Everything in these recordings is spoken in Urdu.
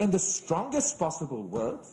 in the strongest possible words।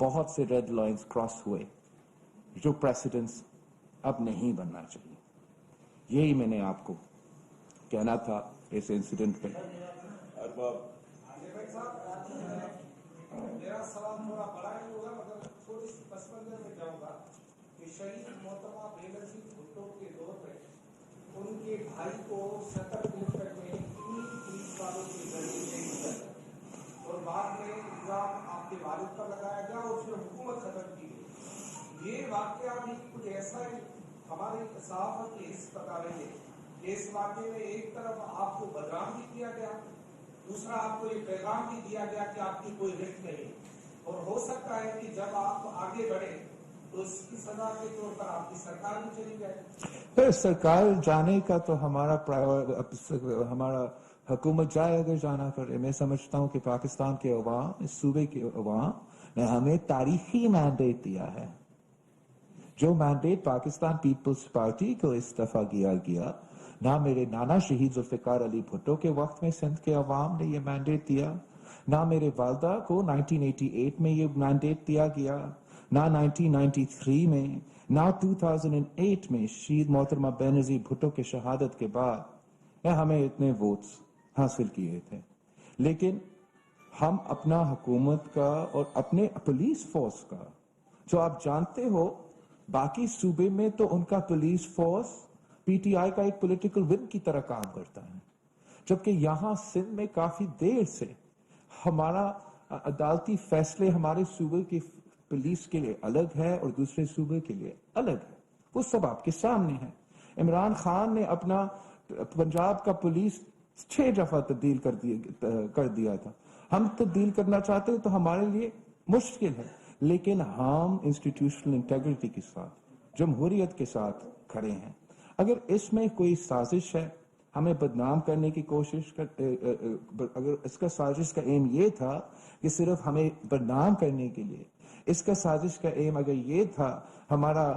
بہت سے ریڈ لائنز کراس ہوئے جو پریسیڈنٹس اب نہیں بننا چاہیے. یہی میں نے آپ کو کہنا تھا اس انسیڈنٹ پہ. میرا سوال تھوڑا بڑا ہی ہوگا مگر تھوڑی سی پس منظر میں جاؤں گا کہ شہید محترمہ بے نظیر بھٹو کے دور میں ان کے بھائی کو 70 کلومیٹر میں 3 پولیس والوں کے ذریعے شہید کر دیا اور بعد میں الزام آپ کے والد پر لگایا گیا اور پھر حکومت ختم کی گئی. یہ واقعہ بھی کچھ ایسا ہی ہماری صحافت کے حص بتاویں گے کہ اس واقعے میں ایک طرف آپ کو بدنام بھی کیا گیا, دوسرا آپ کو یہ پیغام بھی دیا گیا کہ آپ کی کوئی رشت نہیں, اور ہو سکتا ہے کہ جب آپ آگے بڑھیں تو اس کی سزا کے طور پر آپ کی سرکار بھی چلی جائے. سرکار جانے کا تو ہمارا حکومت جائے اگر جانا پڑے. میں سمجھتا ہوں کہ پاکستان کے عوام, اس صوبے کے عوام نے ہمیں تاریخی مینڈیٹ دیا ہے. جو مینڈیٹ پاکستان پیپلز پارٹی کو اس دفعہ دیا گیا, نہ میرے نانا شہید ذوالفقار علی بھٹو کے وقت میں سندھ کے عوام نے یہ مینڈیٹ دیا, نہ میرے والدہ کو 1988 میں یہ مینڈیٹ دیا گیا, نہ 1993 میں, نہ 2008 میں شہید محترمہ بے نظیر بھٹو کے شہادت کے بعد ہمیں اتنے ووٹس حاصل کیے تھے. لیکن ہم اپنا حکومت کا اور اپنے پولیس فورس کا, جو آپ جانتے ہو باقی صوبے میں تو ان کا police force P T I کا ایک پولیٹیکل ون کی طرح کام کرتا ہے, جبکہ یہاں سندھ میں کافی دیر سے ہمارا عدالتی فیصلے ہمارے صوبے کی پولیس کے لیے الگ ہے اور دوسرے صوبے کے لیے الگ ہے. وہ سب آپ کے سامنے ہے. عمران خان نے اپنا پنجاب کا پولیس 6 دفعہ تبدیل کر دیا تھا. ہم تبدیل کرنا چاہتے ہیں تو ہمارے لیے مشکل ہے, لیکن ہم انسٹیٹیوشنل انٹیگریٹی کے ساتھ, جمہوریت کے ساتھ کھڑے ہیں. اگر اس میں کوئی سازش ہے ہمیں بدنام کرنے کی کوشش اگر اس کا سازش کا ایم یہ تھا کہ صرف ہمیں بدنام کرنے کے لیے, اس کا سازش کا ایم اگر یہ تھا ہمارا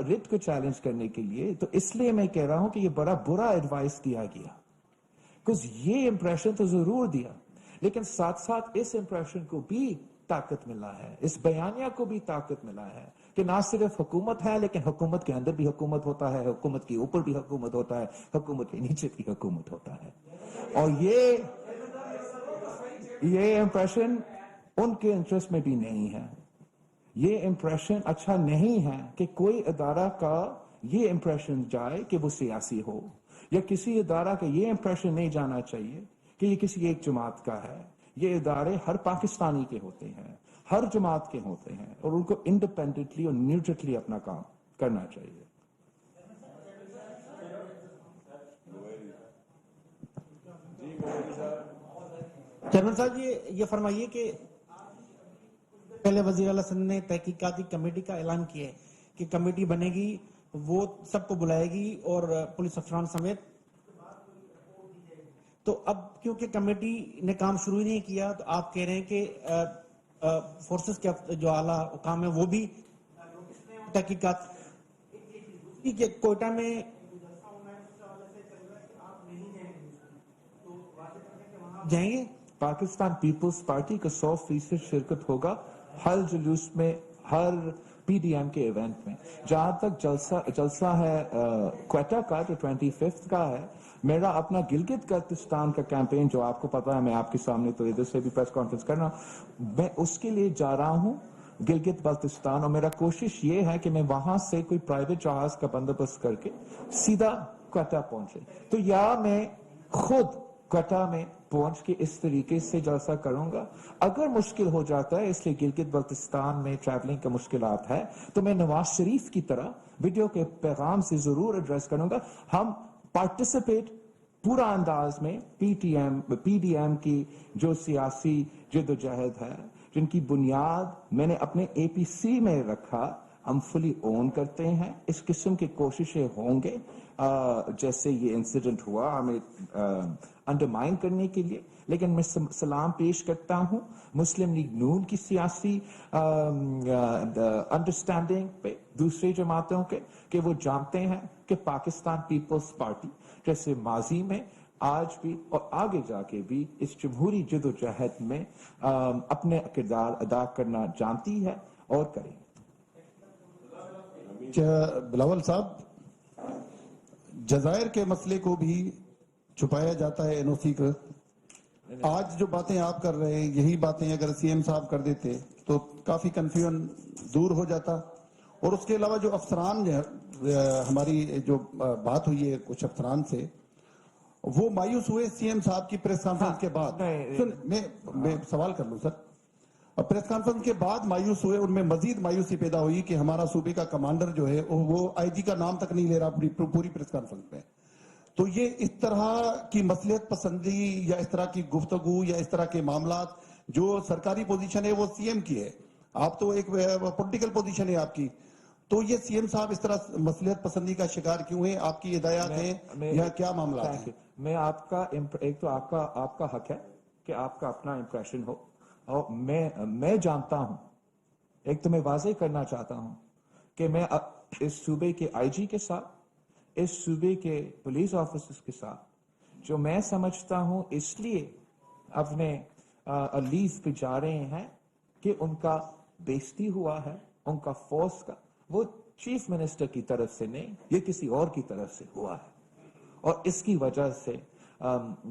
رٹ کو چیلنج کرنے کے لیے, تو اس لیے میں کہہ رہا ہوں کہ یہ بڑا برا ایڈوائس دیا گیا. کچھ یہ امپریشن تو ضرور دیا, لیکن ساتھ ساتھ اس امپریشن کو بھی طاقت ملا ہے, اس بیانیہ کو بھی طاقت ملا ہے کہ نہ صرف حکومت ہے لیکن حکومت کے اندر بھی حکومت ہوتا ہے, حکومت کے اوپر بھی حکومت ہوتا ہے, حکومت کے نیچے بھی حکومت ہوتا ہے. اور یہ امپریشن ان کے انٹرسٹ میں بھی نہیں ہے. یہ امپریشن اچھا نہیں ہے کہ کوئی ادارہ کا یہ امپریشن جائے کہ وہ سیاسی ہو, یا کسی ادارہ کا یہ امپریشن نہیں جانا چاہیے کہ یہ کسی ایک جماعت کا ہے. یہ ادارے ہر پاکستانی کے ہوتے ہیں, ہر جماعت کے ہوتے ہیں, اور ان کو انڈیپینڈنٹلی اور نیوٹرلی اپنا کام کرنا چاہیے. چیئرمین صاحب یہ فرمائیے کہ پہلے وزیر اعلیٰ سندھ نے تحقیقاتی کمیٹی کا اعلان کیا ہے کہ کمیٹی بنے گی, وہ سب کو بلائے گی اور پولیس افسران سمیت, تو اب کیونکہ کمیٹی نے کام شروع ہی نہیں کیا تو آپ کہہ رہے ہیں کہ فورسز کے جو اعلیٰ حکام ہیں وہ بھی تحقیقات کہ کوئٹہ میں جائیں گے. پاکستان پیپلز پارٹی کا 100% شرکت ہوگا ہر جلوس میں, ہر پی ڈی ایم کے ایونٹ میں. جہاں تک جلسہ ہے کوئٹہ کا جو 25 کا ہے, میرا اپنا گلگت بلتستان کا کیمپین جو آپ کو پتا ہے, میں آپ کے سامنے تو ادھر سے بھی پریس کانفرنس کرنا, میں اس کے لیے جا رہا ہوں گلگت بلتستان, اور میرا کوشش یہ ہے کہ میں وہاں سے کوئی پرائیویٹ جہاز کا بندوبست کر کے سیدھا کوئٹہ پہنچے. تو یا میں خود کوئٹہ میں پہنچ کے اس طریقے سے جلسہ کروں گا. اگر مشکل ہو جاتا ہے, اس لیے گلگت بلتستان میں ٹریولنگ کا مشکلات ہے, تو میں نواز شریف کی طرح ویڈیو کے پیغام سے ضرور ایڈریس کروں گا. ہم پارٹیسپیٹ پورا انداز میں پی ڈی ایم کی جو سیاسی جدوجہد ہے, جن کی بنیاد میں نے اپنے اے پی سی میں رکھا, ہم فلی اون کرتے ہیں. اس قسم کی کوششیں ہوں گے جیسے یہ انسیڈنٹ ہوا ہمیں انڈرمائن کرنے کے لیے, لیکن میں سلام پیش کرتا ہوں مسلم لیگ نون کی سیاسی انڈرسٹینڈنگ پہ دوسری جماعتوں کے, کہ وہ جانتے ہیں کہ پاکستان پیپلز پارٹی جیسے ماضی میں آج بھی اور آگے جا کے بھی اس جمہوری جدوجہد میں اپنے کردار ادا کرنا جانتی ہے اور کرے گی۔ بلاول صاحب، جزائر کے مسئلے کو بھی چھپایا جاتا ہے این او سی کا۔ آج جو باتیں آپ کر رہے ہیں، یہی باتیں اگر سی ایم صاحب کر دیتے تو کافی کنفیوژن دور ہو جاتا۔ اور اس کے علاوہ جو افسران ہماری جو بات ہوئی ہے کچھ افسران سے، وہ مایوس ہوئے سی ایم صاحب کی پریس کانفرنس کے بعد۔ میں سوال کر لوں سر، پریس کانفرنس کے بعد مایوس ہوئے، ان میں مزید مایوسی پیدا ہوئی کہ ہمارا صوبے کا کمانڈر جو ہے وہ آئی جی کا نام تک نہیں لے رہا پوری پریس کانفرنس میں۔ تو یہ اس طرح کی مصلحت پسندی یا اس طرح کی گفتگو یا اس طرح کے معاملات، جو سرکاری پوزیشن ہے وہ سی ایم کی ہے، آپ تو ایک پولیٹیکل پوزیشن ہے آپ کی، تو یہ سی ایم صاحب اس طرح مصلحت پسندی کا شکار کیوں ہیں؟ آپ کی ہدایات ہیں یا کیا معاملات ہیں؟ میں آپ کا ایک تو آپ کا حق ہے کہ آپ کا اپنا امپریشن ہو، اور میں جانتا ہوں، ایک تو میں واضح کرنا چاہتا ہوں کہ میں اس صوبے کے آئی جی کے ساتھ، اس صوبے کے پولیس آفیسرز کے ساتھ جو میں سمجھتا ہوں اس لیے اپنے لیو پہ جا رہے ہیں کہ ان کا بےعزتی ہوا ہے، ان کا فورس کا، وہ چیف منسٹر کی طرف سے نہیں، یہ کسی اور کی طرف سے ہوا ہے، اور اس کی وجہ سے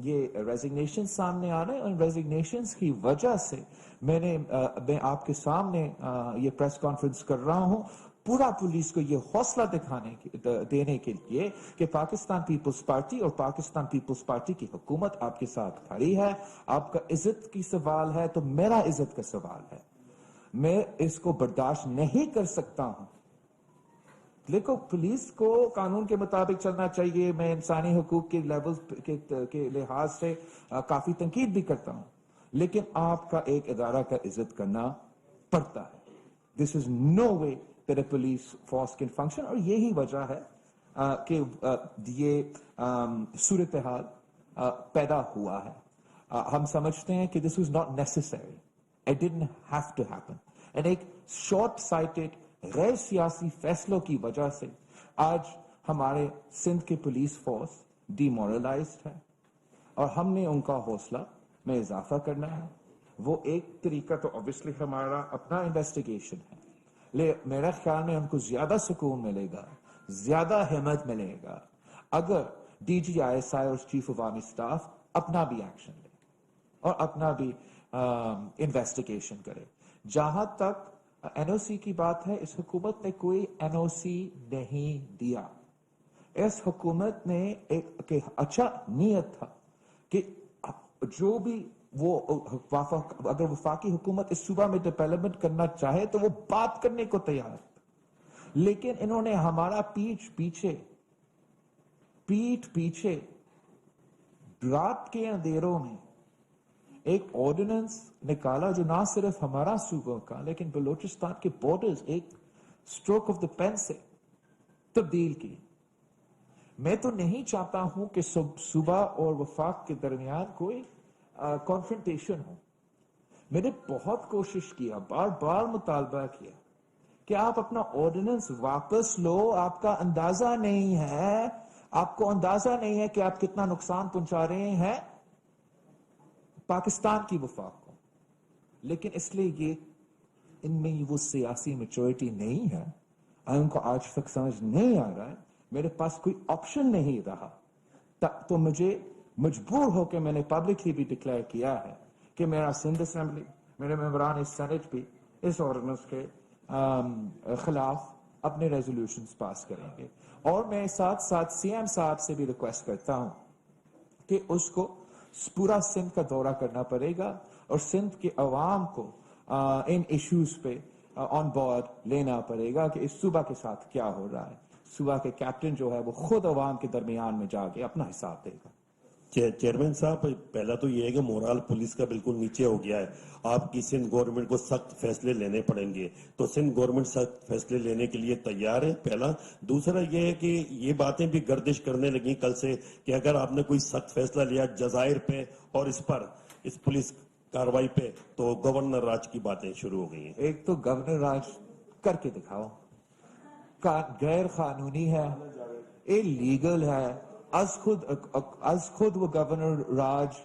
یہ ریزگنیشن سامنے آ رہے ہیں، اور ریزگنیشنز کی وجہ سے میں آپ کے سامنے یہ پریس کانفرنس کر رہا ہوں، پورا پولیس کو یہ حوصلہ دینے کے لیے کہ پاکستان پیپلز پارٹی اور پاکستان پیپلز پارٹی کی حکومت آپ کے ساتھ کھڑی ہے۔ آپ کا عزت کی سوال ہے تو میرا عزت کا سوال ہے، میں اس کو برداشت نہیں کر سکتا ہوں۔ لیکن پولیس کو قانون کے مطابق چلنا چاہیے، میں انسانی حقوق کے لیول کے لحاظ سے کافی تنقید بھی کرتا ہوں، لیکن آپ کا ایک ادارہ کا عزت کرنا پڑتا ہے۔ This is no way that a police force can function, اور یہی وجہ ہے کہ یہ صورتحال پیدا ہوا ہے۔ ہم سمجھتے ہیں کہ this was not necessary, it didn't have to happen, and ایک شارٹ سائٹڈ غیر سیاسی فیصلوں کی وجہ سے آج ہمارے سندھ کی پولیس فورس ڈی مورلائزڈ ہے، اور ہم نے ان کا حوصلہ میں اضافہ کرنا ہے۔ وہ ایک طریقہ تو obviously ہمارا اپنا انویسٹیگیشن ہے، میرا خیال میں ان کو زیادہ سکون ملے گا، زیادہ ہمت ملے گا اگر D G I S I اور چیف آف آرمی اسٹاف اپنا بھی ایکشن لے اور اپنا بھی انویسٹیگیشن کرے۔ جہاں تک این او سی کی بات ہے، اس حکومت نے کوئی این او سی نہیں دیا۔ اس حکومت نے ایک اچھا نیت تھا کہ جو بھی وہ اگر وفاقی حکومت اس صوبہ میں ڈیولپمنٹ کرنا چاہے تو وہ بات کرنے کو تیار ہے، لیکن انہوں نے ہمارا پیٹ پیچھے رات کے اندھیروں میں ایک آرڈیننس نکالا جو نہ صرف ہمارا صوبہ کا لیکن بلوچستان کے بارڈرز ایک سٹروک آف دا پین سے تبدیل کی۔ میں تو نہیں چاہتا ہوں کہ صوبہ اور وفاق کے درمیان کوئی کانفرنٹیشن ہو۔ میں نے بہت کوشش کیا، بار بار مطالبہ کیا کہ آپ اپنا آرڈیننس واپس لو، آپ کا اندازہ نہیں ہے، آپ کو اندازہ نہیں ہے کہ آپ کتنا نقصان پہنچا رہے ہیں پاکستان کی وفاق کو۔ لیکن اس لیے یہ ان میں وہ سیاسی میچورٹی نہیں ہے، ان کو آج تک سمجھ نہیں آ رہا ہے، میرے پاس کوئی آپشن نہیں رہا، تو مجھے مجبور ہو کے میں نے پبلکلی بھی ڈکلیئر کیا ہے کہ میرا سندھ اسمبلی، میرے ممبران سینٹ بھی اس آرڈیننس کے خلاف اپنے ریزولوشنز پاس کریں گے، اور میں ساتھ ساتھ سی ایم صاحب سے بھی ریکویسٹ کرتا ہوں کہ اس کو پورا سندھ کا دورہ کرنا پڑے گا اور سندھ کے عوام کو ان ایشوز پہ آن بورڈ لینا پڑے گا کہ اس صوبہ کے ساتھ کیا ہو رہا ہے۔ صوبہ کے کیپٹن جو ہے وہ خود عوام کے درمیان میں جا کے اپنا حساب دے گا۔ چیئرمین صاحب، پہلا تو یہ ہے کہ مورال پولیس کا بالکل نیچے ہو گیا ہے، آپ کی سندھ گورنمنٹ کو سخت فیصلے لینے پڑیں گے، تو سندھ گورنمنٹ سخت فیصلے لینے کے لیے تیار ہے، پہلا۔ دوسرا یہ ہے کہ یہ باتیں بھی گردش کرنے لگیں کل سے کہ اگر آپ نے کوئی سخت فیصلہ لیا جزائر پہ اور اس پولیس کاروائی پہ تو گورنر راج کی باتیں شروع ہو گئی ہیں۔ ایک تو گورنر راج کر کے دکھاؤ، غیر قانونی ہے، اللیگل ہے، از خود وہ گورنر راج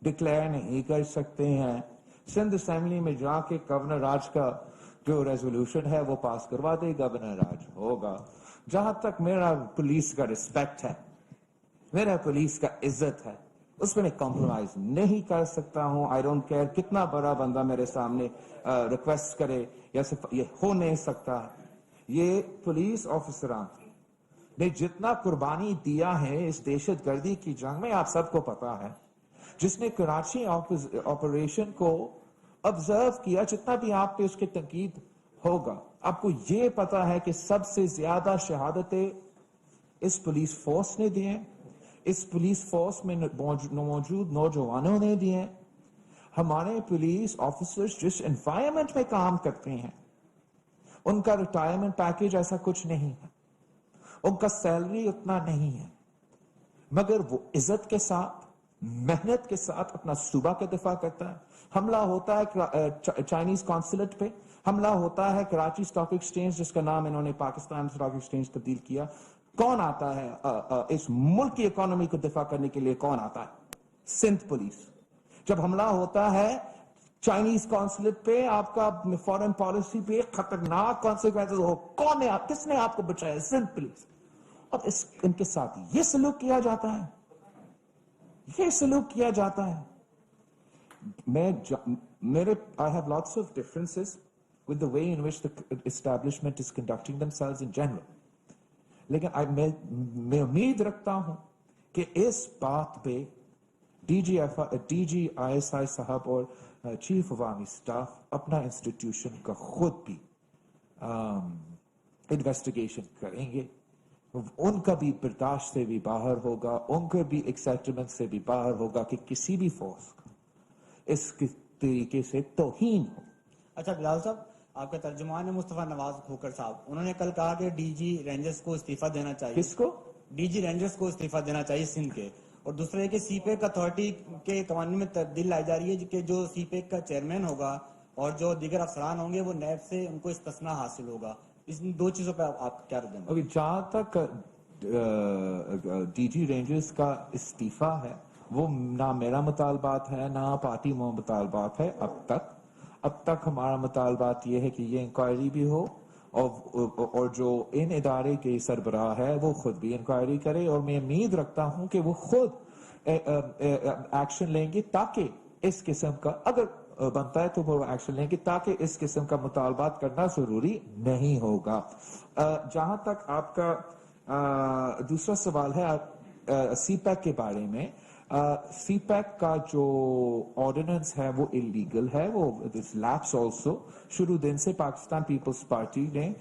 ڈکلیئر نہیں کر سکتے ہیں. سندھ اسمبلی میں جا کے گورنر راج کا جو ریزولوشن ہے وہ پاس کروا دے, گورنر راج ہوگا. جہاں تک میرا پولیس کا رسپیکٹ ہے, میرا پولیس کا عزت ہے, اس میں کمپرومائز نہیں کر سکتا ہوں. آئی ڈونٹ کیئر کتنا بڑا بندہ میرے سامنے ریکویسٹ کرے, یا صرف یہ ہو نہیں سکتا. یہ پولیس آفیسران نے جتنا قربانی دیا ہے اس دہشت گردی کی جنگ میں, آپ سب کو پتا ہے. جس نے کراچی آپریشن کو آبزرو کیا, جتنا بھی آپ پہ اس کے تنقید ہوگا, آپ کو یہ پتا ہے کہ سب سے زیادہ شہادتیں اس پولیس فورس نے دی ہیں, اس پولیس فورس میں موجود نوجوانوں نے دی ہیں. ہمارے پولیس آفیسرز جس انوائرمنٹ میں کام کرتے ہیں ان کا ریٹائرمنٹ پیکیج ایسا کچھ نہیں ہے, ان کا سیلری اتنا نہیں ہے, مگر وہ عزت کے ساتھ, محنت کے ساتھ اپنا صوبہ کا دفاع کرتا ہے. حملہ ہوتا ہے چائنیز قونصلیٹ پہ, حملہ ہوتا ہے کراچی اسٹاک ایکسچینج جس کا نام انہوں نے پاکستان اسٹاک ایکسچینج تبدیل کیا. کون آتا ہے اس ملک کی اکانومی کو دفاع کرنے کے لیے؟ کون آتا ہے؟ سندھ پولیس. جب حملہ ہوتا ہے چائنیز قونصلیٹ پہ, آپ کا فورن پالیسی پہ خطرناک کانسیکوینسز ہو, کون ہے کس نے آپ کو بچایا؟ سندھ پولیس. اور ان کے ساتھ یہ سلوک کیا جاتا ہے, یہ سلوک کیا جاتا ہے. I have lots of differences with the way in which the establishment is conducting themselves in general. لیکن میں امید رکھتا ہوں کہ اس بات پہ D G I S I صاحب اور چیف عوامی سٹاف اپنا انسٹیٹیوشن کا خود بھی انویسٹیگیشن کریں گے. ان کا بھی برداشت سے بھی باہر ہوگا, ان کا بھی ایکسیپٹمنٹ سے بھی باہر ہوگا کہ کسی بھی فورس کا اس طریقے سے توہین ہو. اچھا بلال صاحب, آپ کا ترجمان ہے مصطفیٰ نواز کھوکر صاحب, انہوں نے کل کہا کہ ڈی جی رینجرز کو استعفیٰ دینا چاہیے. کس کو؟ ڈی جی رینجرز کو استعفیٰ دینا چاہیے سندھ کے. اور دوسرا یہ کہ سی پیک اتھارٹی کے قوانین میں تبدیلی لائی جا رہی ہے کہ جو سی پیک کا چیئرمین ہوگا اور جو دیگر افسران ہوں گے وہ نیب سے ان کو استثناء حاصل ہوگا. اس دو چیزوں پہ آپ کیا رد دیں؟ جہاں تک ڈی جی رینجرز کا استعفیٰ ہے, وہ نہ میرا مطالبات ہے نہ پارٹی مطالبات ہے. اب تک ہمارا مطالبات یہ ہے کہ یہ انکوائری بھی ہو, اور جو ان ادارے کے سربراہ ہے وہ خود بھی انکوائری کرے. اور میں امید رکھتا ہوں کہ وہ خود ایکشن لیں گے, تاکہ اس قسم کا, اگر بنتا ہے تو وہ ایکشن لیں گے, تاکہ اس قسم کا مطالبات کرنا ضروری نہیں ہوگا. جہاں تک آپ کا دوسرا سوال ہے سی پیک کے بارے میں, سی پیک کا جو آرڈیننس ہے وہ انلیگل ہے, وہ لیپس آلسو. شروع دن سے پاکستان پیپلز پارٹی نے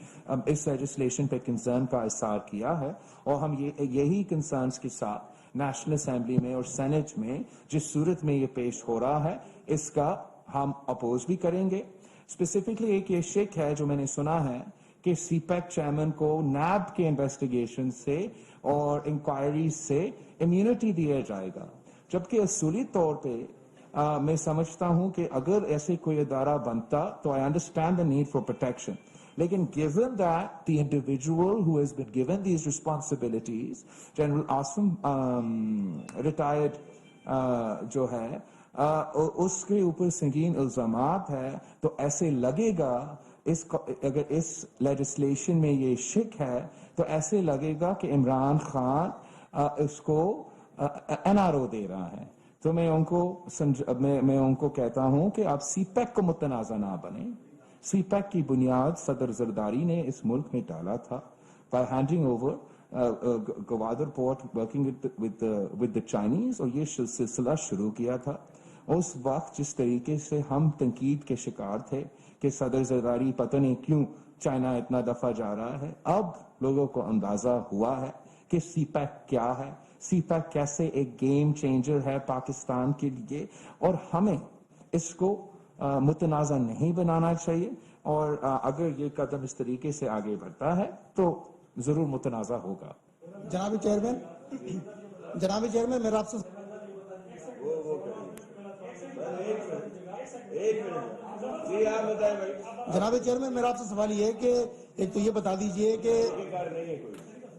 اس لیجسلیشن پہ کنسرن کا اظہار کیا ہے, اور ہم یہی کنسرنس کے ساتھ نیشنل اسمبلی میں اور سینٹ میں جس صورت میں یہ پیش ہو رہا ہے اس کا ہم اپوز بھی کریں گے. اسپیسیفکلی ایک یہ شک ہے جو میں نے سنا ہے کہ سی پیک چیئرمین کو نیب کے انویسٹیگیشن سے اور انکوائری سے امیونٹی دیا جائے گا, جبکہ اصولی طور پہ میں سمجھتا ہوں کہ اگر ایسے کوئی ادارہ بنتا تو I understand the need for protection. لیکن given that the individual who has been given these responsibilities, General Asim retired جو ہے, اس کے اوپر سنگین الزامات ہے, تو ایسے لگے گا اگر اس لیجسلیشن میں یہ شک ہے تو ایسے لگے گا کہ عمران خان اس کو این آر او دے رہا ہے. تو میں ان کو کہتا ہوں کہ آپ سی پیک کو متنازع نہ بنیں. سی پیک کی بنیاد صدر زرداری نے اس ملک میں ڈالا تھا by handing over Gwadar port working with the Chinese, اور یہ سلسلہ شروع کیا تھا. اس وقت جس طریقے سے ہم تنقید کے شکار تھے کہ صدر زرداری پتہ نہیں کیوں چائنا اتنا دفعہ جا رہا ہے, اب لوگوں کو اندازہ ہوا ہے کہ سی پیک کیا ہے, سی پیک کیسے ایک گیم چینجر ہے پاکستان کے لیے, اور ہمیں اس کو متنازع نہیں بنانا چاہیے. اور اگر یہ قدم اس طریقے سے آگے بڑھتا ہے تو ضرور متنازع ہوگا. جناب چیئرمین میرا آپ سے جناب چیئرمین میرا آپ سے سوال یہ ہے کہ ایک تو یہ بتا دیجئے کہ